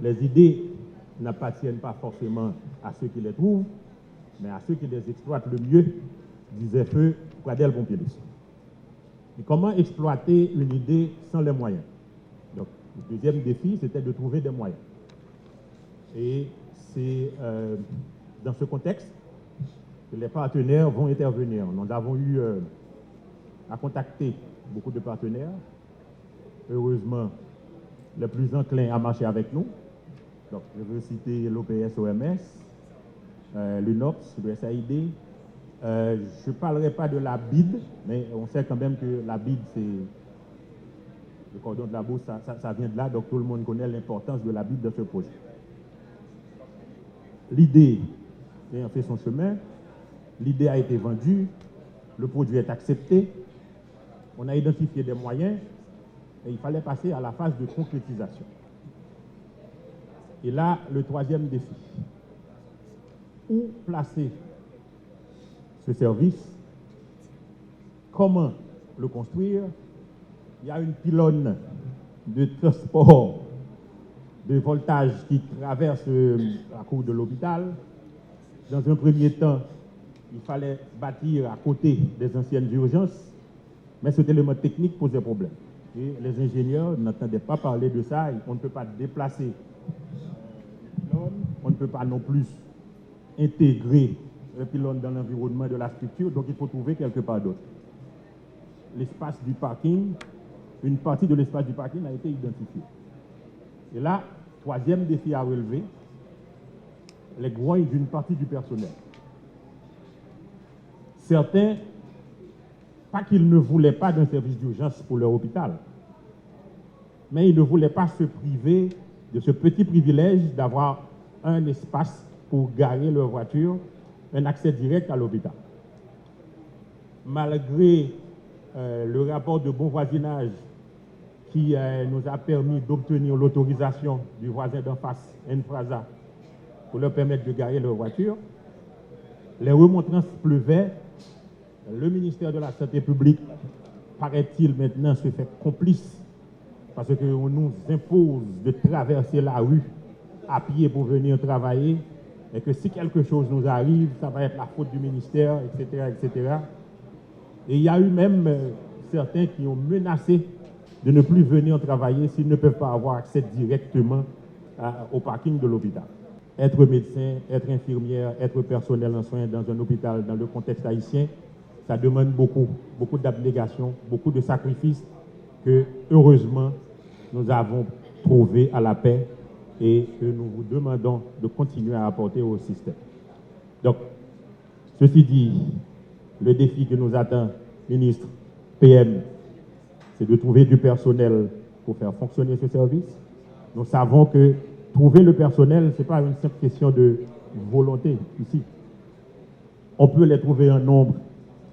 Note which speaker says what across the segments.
Speaker 1: les idées n'appartiennent pas forcément à ceux qui les trouvent, mais à ceux qui les exploitent le mieux, disait feu Pradel Pompidou. Et comment exploiter une idée sans les moyens? Donc, le deuxième défi, c'était de trouver des moyens. Et c'est dans ce contexte que les partenaires vont intervenir. Nous avons eu à contacter beaucoup de partenaires. Heureusement, les plus enclins à marcher avec nous. Donc, je veux citer l'OPS-OMS, l'UNOPS, le SAID. Je ne parlerai pas de la BID, mais on sait quand même que la BID, c'est le cordon de la bourse, ça vient de là, donc tout le monde connaît l'importance de la BID dans ce projet. L'idée a fait son chemin, l'idée a été vendue, le produit est accepté, on a identifié des moyens et il fallait passer à la phase de concrétisation. Et là, le troisième défi, où placer ce service, comment le construire? Il y a une pylône de transport de voltage qui traverse la cour de l'hôpital. Dans un premier temps, il fallait bâtir à côté des anciennes urgences, mais cet élément technique posait problème. Et les ingénieurs n'entendaient pas parler de ça. On ne peut pas déplacer le pylône, on ne peut pas non plus intégrer le pylône dans l'environnement de la structure, donc il faut trouver quelque part d'autre. L'espace du parking, une partie de l'espace du parking a été identifiée. Et là, troisième défi à relever, les groins d'une partie du personnel. Certains, pas qu'ils ne voulaient pas d'un service d'urgence pour leur hôpital, mais ils ne voulaient pas se priver de ce petit privilège d'avoir un espace pour garer leur voiture, un accès direct à l'hôpital. Malgré le rapport de bon voisinage qui nous a permis d'obtenir l'autorisation du voisin d'en face, Enfrasa, pour leur permettre de garer leur voiture, les remontrances pleuvaient. Le ministère de la Santé publique, paraît-il maintenant, se fait complice parce qu'on nous impose de traverser la rue à pied pour venir travailler et que si quelque chose nous arrive, ça va être la faute du ministère, etc., etc. Et il y a eu même certains qui ont menacé de ne plus venir travailler s'ils ne peuvent pas avoir accès directement au parking de l'hôpital. Être médecin, être infirmière, être personnel en soins dans un hôpital, dans le contexte haïtien, ça demande beaucoup d'abnégation, beaucoup de sacrifices que, heureusement, nous avons trouvé à la paix et que nous vous demandons de continuer à apporter au système. Donc, ceci dit, le défi que nous attend, ministre, PM, c'est de trouver du personnel pour faire fonctionner ce service. Nous savons que trouver le personnel, ce n'est pas une simple question de volonté ici. On peut les trouver en nombre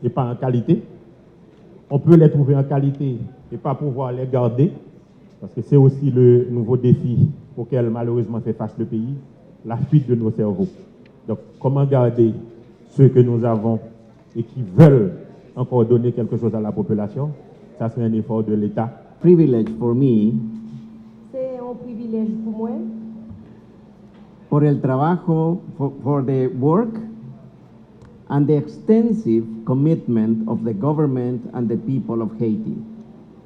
Speaker 1: et pas en qualité. On peut les trouver en qualité et pas pouvoir les garder, parce que c'est aussi le nouveau défi auquel malheureusement fait face le pays, la fuite de nos cerveaux. Donc, comment garder ceux que nous avons et qui veulent encore donner quelque chose à la population? Ça, c'est un effort de l'État.
Speaker 2: Privilege for me.
Speaker 3: C'est un privilège pour moi.
Speaker 2: Por el trabajo, for the work and the extensive commitment of the government and the people of Haiti.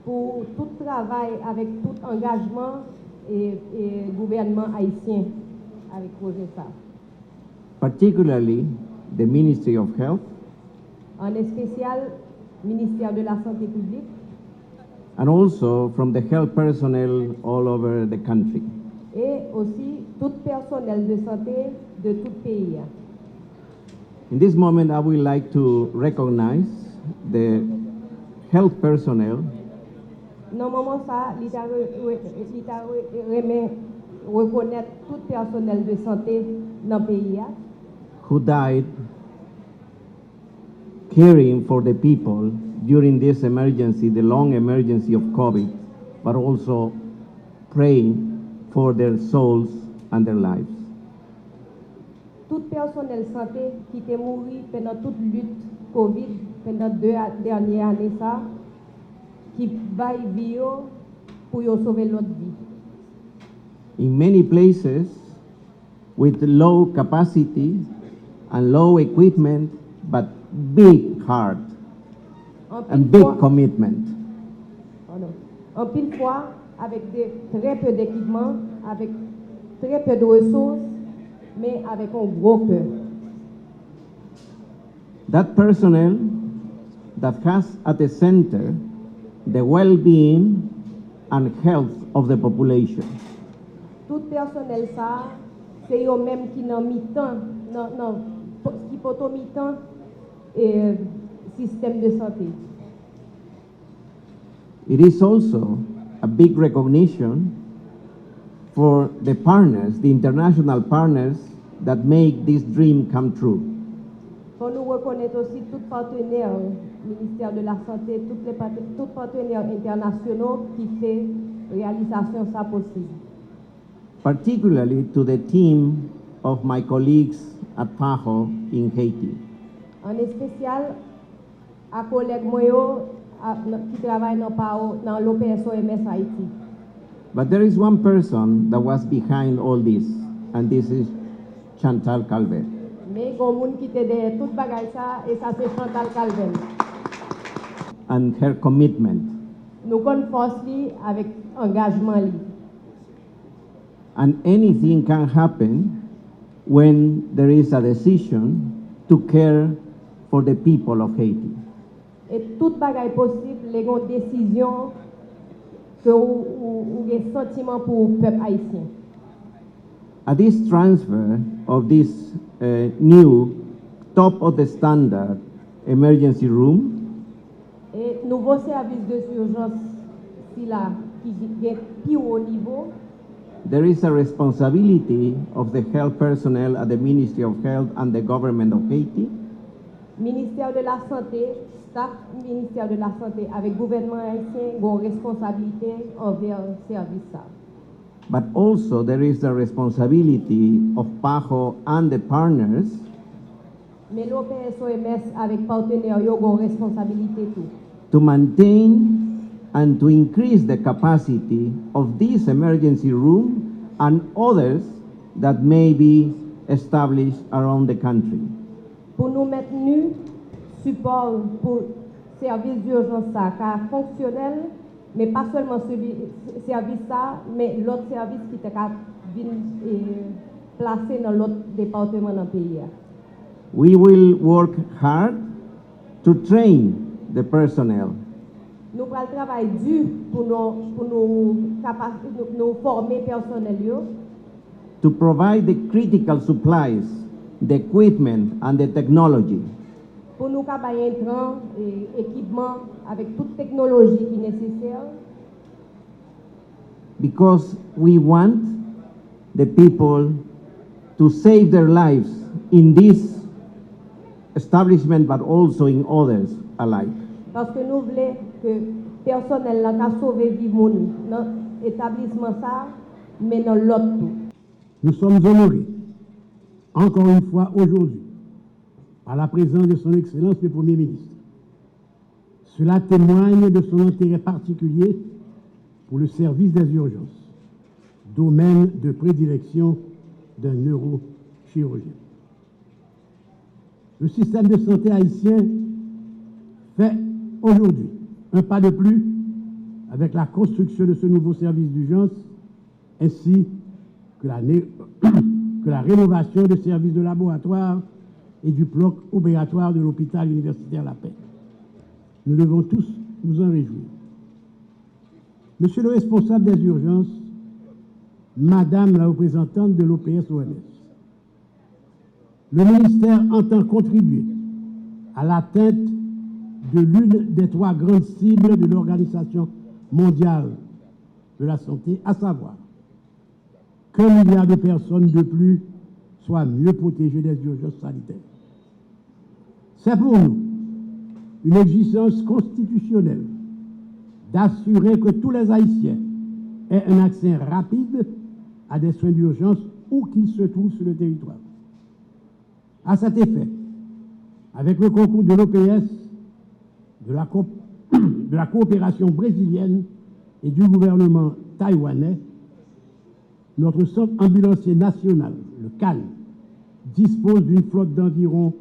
Speaker 3: Pour tout travail avec tout engagement et gouvernement haïtien avec projet ça.
Speaker 2: Particularly the Ministry of Health.
Speaker 3: En spécial, ministère de la Santé publique.
Speaker 2: And also from the health personnel all over the country.
Speaker 3: Et aussi tout personnel de santé de tout pays.
Speaker 2: In this moment, I would like to recognize the health personnel
Speaker 3: Dans le moment ça, l'État remet reconnaître tout personnel de santé dans le pays
Speaker 2: who died caring for the people during this emergency, the long emergency of COVID, but also praying for their souls and their lives.
Speaker 3: Tout personnel santé qui était mort pendant toute lutte Covid pendant 2 dernières années ça, qui va vivre pour sauver l'autre vie.
Speaker 2: in many places with low capacity and low equipment, but big heart and big commitment.
Speaker 3: En pile fois, avec très peu d'équipement, avec très peu de ressources, mais avec un gros cœur.
Speaker 2: That personnel that has at the center the well-being and health of the population.
Speaker 3: Tout personnel ça, c'est eux même qui n'ont mi-temps, qui poto mi-temps et système de santé.
Speaker 2: It is also a big recognition for the partners, the international partners that make this dream come true.
Speaker 3: Faut nous reconnaître aussi tous partenaires, ministère de la Santé, tous partenaires internationaux qui fait réalisation ça possible.
Speaker 2: Particularly to the team of my colleagues at PAHO in Haiti.
Speaker 3: En spécial à collègues moi qui travaillent dans l'OPS-OMS Haïti.
Speaker 2: But there is one person that was behind all this, and this is Chantal Calvet.
Speaker 3: Mais il y a un monde qui était derrière toute bagaille ça, et ça c'est Chantal Calvet.
Speaker 2: And her commitment.
Speaker 3: Nous conforce lui avec engagement lui.
Speaker 2: And anything can happen when there is a decision to care for the people of Haiti.
Speaker 3: Et toute bagaille possible, les gens décision que ou des sentiments pour le peuple haïtien.
Speaker 2: At this transfer of this new top of the standard emergency room,
Speaker 3: Et nouveau service de urgence qui là qui est plus haut niveau.
Speaker 2: there is a responsibility of the health personnel at the Ministry of Health and the government of Haiti
Speaker 3: Ministère de la Santé, staff ministère de la Santé avec gouvernement haïtien, ont responsabilité envers le service ça.
Speaker 2: but also there is the responsibility of PAHO and the partners
Speaker 3: Mais l'OPS-OMS avec partenaires, ils ont responsabilité tout.
Speaker 2: to maintain and to increase the capacity of this emergency room and others that may be established around the country.
Speaker 3: Pour nous mettre nu support pour service d'urgence ça, car fonctionnel, mais pas seulement ce service ça, mais l'autre service qui était placé dans l'autre département dans le pays.
Speaker 2: We will work hard to train the personnel
Speaker 3: Nous allons travailler dur pour nous former personnel
Speaker 2: to provide the critical supplies, the equipment and the technology
Speaker 3: pour nous capables intrants et équipement avec toute technologie qui est nécessaire
Speaker 2: because we want the people to save their lives in this establishment but also in others alike.
Speaker 3: parce que nous voulons que personnel là a sauvé vie moun dans établissement ça mais dans l'autre tout.
Speaker 4: Nous sommes honorés encore une fois aujourd'hui par la présence de son Excellence le Premier ministre. Cela témoigne de son intérêt particulier pour le service des urgences, domaine de prédilection d'un neurochirurgien. Le système de santé haïtien fait aujourd'hui un pas de plus avec la construction de ce nouveau service d'urgence ainsi que la rénovation des services de laboratoire et du bloc opératoire de l'hôpital universitaire La Paix. Nous devons tous nous en réjouir. Monsieur le responsable des urgences, Madame la représentante de l'OPS-OMS, le ministère entend contribuer à l'atteinte de l'une des trois grandes cibles de l'Organisation mondiale de la santé, à savoir qu'1 milliard de personnes de plus soient mieux protégées des urgences sanitaires. C'est pour nous une exigence constitutionnelle d'assurer que tous les Haïtiens aient un accès rapide à des soins d'urgence où qu'ils se trouvent sur le territoire. À cet effet, avec le concours de l'OPS, de la coopération brésilienne et du gouvernement taïwanais, Notre centre ambulancier national, le CAN, dispose d'une flotte d'environ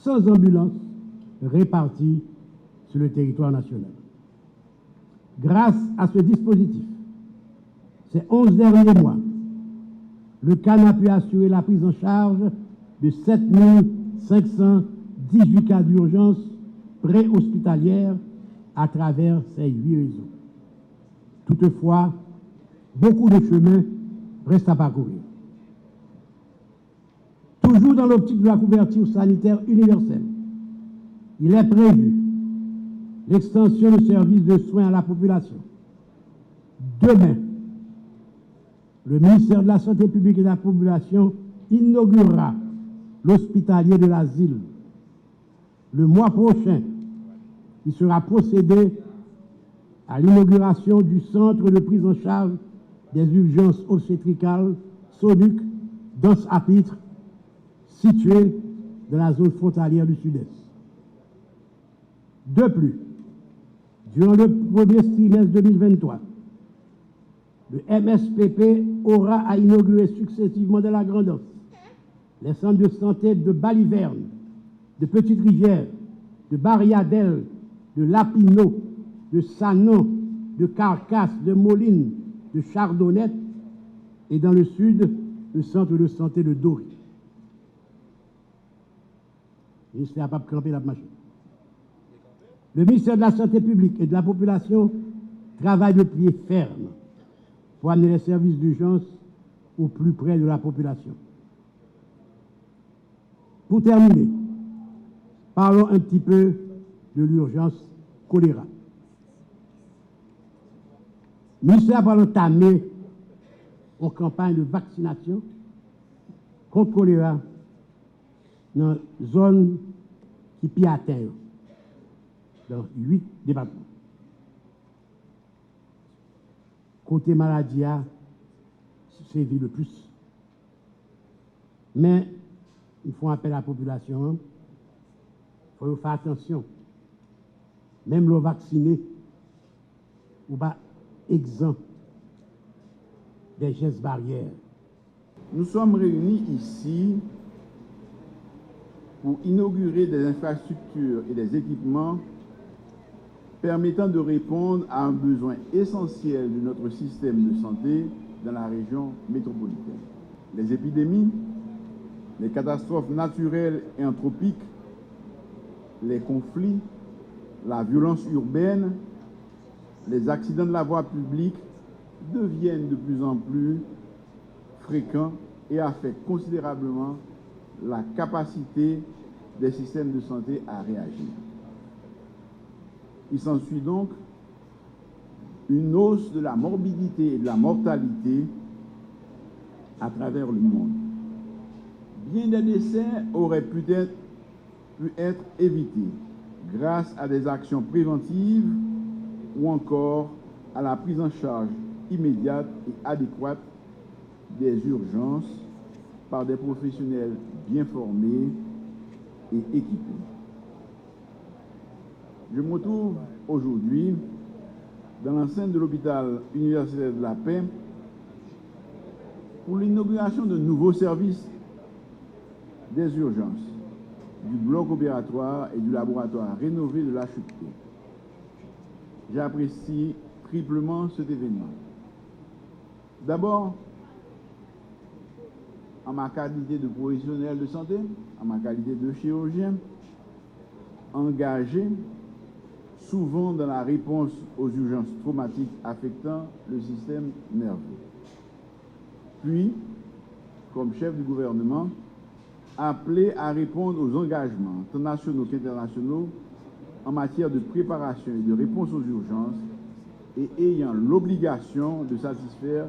Speaker 4: 100 ambulances réparties sur le territoire national. Grâce à ce dispositif, ces 11 derniers mois, le CAN a pu assurer la prise en charge de 7 518 cas d'urgence préhospitalières à travers ces 8 réseaux. Toutefois, beaucoup de chemin reste à parcourir. Toujours dans l'optique de la couverture sanitaire universelle, il est prévu l'extension de services de soins à la population. Demain, le ministère de la Santé publique et de la Population inaugurera l'hospitalier de l'asile. Le mois prochain, il sera procédé à l'inauguration du centre de prise en charge des urgences obstétricales SODUC d'Anse-à-Pitre, situé dans la zone frontalière du Sud-Est. De plus, durant le premier trimestre 2023, le MSPP aura à inaugurer successivement dans la Grande-Anse les centres de santé de Baliverne, de Petite-Rivière, de Bariadel, de Lapinot, de Sanon, de Carcasse, de Moline, de Chardonnette et dans le sud, le centre de santé de Dory. Le ministère n'a pas crampé la machine. Le ministère de la Santé publique et de la Population travaille de pied ferme pour amener les services d'urgence au plus près de la population. Pour terminer, parlons un petit peu de l'urgence choléra. Le ministère va entamer une campagne de vaccination contre choléra dans la zone qui peut atteindre dans 8 départements. Côté maladie, c'est le plus. Mais il faut appeler à la population, il faut faire attention. Même le vacciné, ou pas exempt des gestes barrières.
Speaker 5: Nous sommes réunis ici pour inaugurer des infrastructures et des équipements permettant de répondre à un besoin essentiel de notre système de santé dans la région métropolitaine. Les épidémies, les catastrophes naturelles et anthropiques, les conflits, la violence urbaine, les accidents de la voie publique deviennent de plus en plus fréquents et affectent considérablement la capacité des systèmes de santé à réagir. Il s'ensuit donc une hausse de la morbidité et de la mortalité à travers le monde. Bien des décès auraient pu être évités grâce à des actions préventives ou encore à la prise en charge immédiate et adéquate des urgences par des professionnels bien formés et équipés. Je me retrouve aujourd'hui dans l'enceinte de l'hôpital universitaire de la Paix pour l'inauguration de nouveaux services des urgences, du bloc opératoire et du laboratoire rénové de l'HUPT. J'apprécie triplement cet événement. D'abord, en ma qualité de professionnel de santé, en ma qualité de chirurgien, engagé souvent dans la réponse aux urgences traumatiques affectant le système nerveux. Puis, comme chef du gouvernement, appelé à répondre aux engagements tant nationaux qu'internationaux en matière de préparation et de réponse aux urgences et ayant l'obligation de satisfaire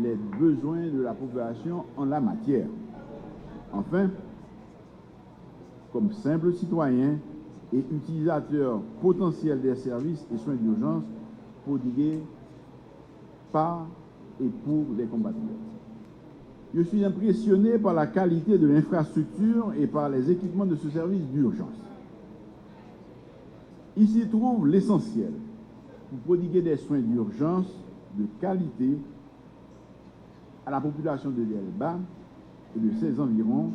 Speaker 5: les besoins de la population en la matière. Enfin, comme simple citoyen et utilisateur potentiel des services et soins d'urgence prodigués par et pour les compatriotes. Je suis impressionné par la qualité de l'infrastructure et par les équipements de ce service d'urgence. Ici trouve l'essentiel pour prodiguer des soins d'urgence de qualité à la population de l'Elba et de ses environs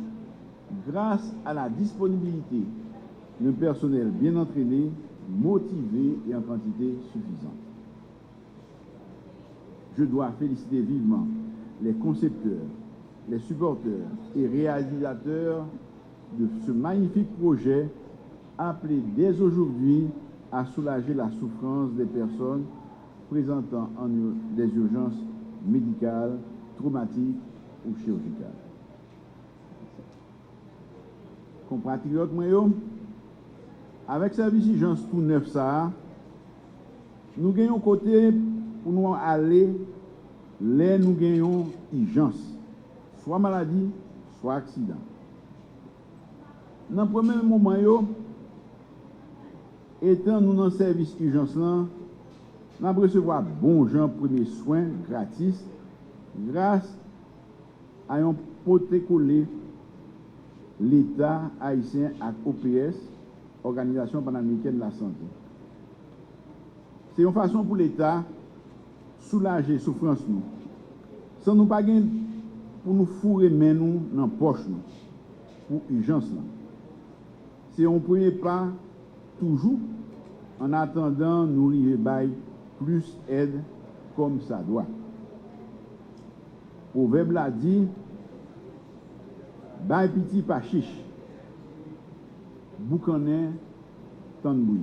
Speaker 5: grâce à la disponibilité d'un personnel bien entraîné, motivé et en quantité suffisante. Je dois féliciter vivement les concepteurs, les supporters et réalisateurs de ce magnifique projet appelé dès aujourd'hui à soulager la souffrance des personnes présentant des urgences médicales, traumatiques ou chirurgicales. Compatriotes, avec service urgence tout neuf ça, nous gagnons côté pour nous aller là nous gagnons urgence, soit maladie, soit accident. Dans le premier moment, étant nous dans le service urgence là, nous avons recevoir bon gens premiers soins gratis grâce à un protocole l'État haïtien à OPS, Organisation panaméricaine de la santé. C'est une façon pour l'État soulager la souffrance nous, sans nous pas pour nous fourrer main nous dans la poche nous, pour urgence. C'est un premier pas toujours en attendant nous arriver bail plus aide comme ça doit. Proverbe l'a dit, bail petit pas chiche, boucanet tant de bouillie.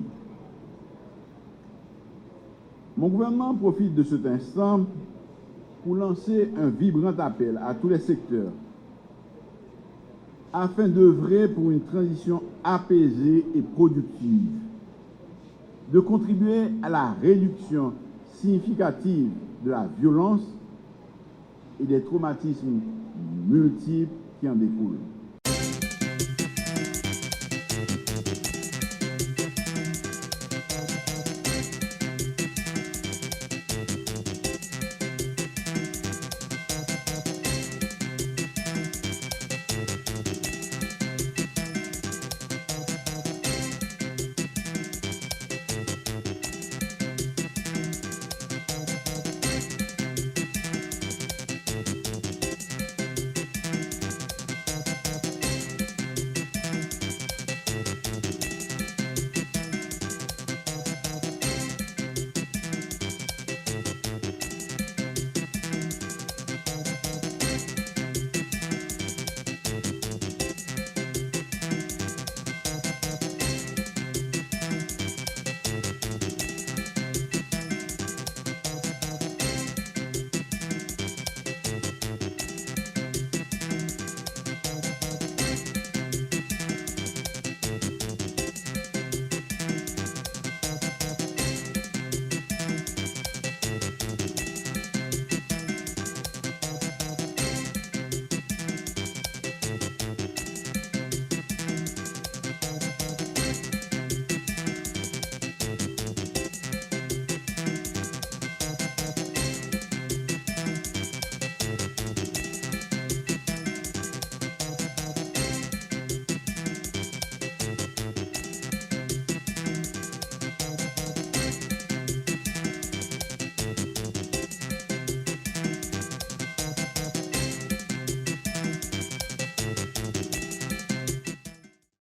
Speaker 5: Mon gouvernement profite de cet instant pour lancer un vibrant appel à tous les secteurs afin d'œuvrer pour une transition apaisée et productive, de contribuer à la réduction significative de la violence et des traumatismes multiples qui en découlent.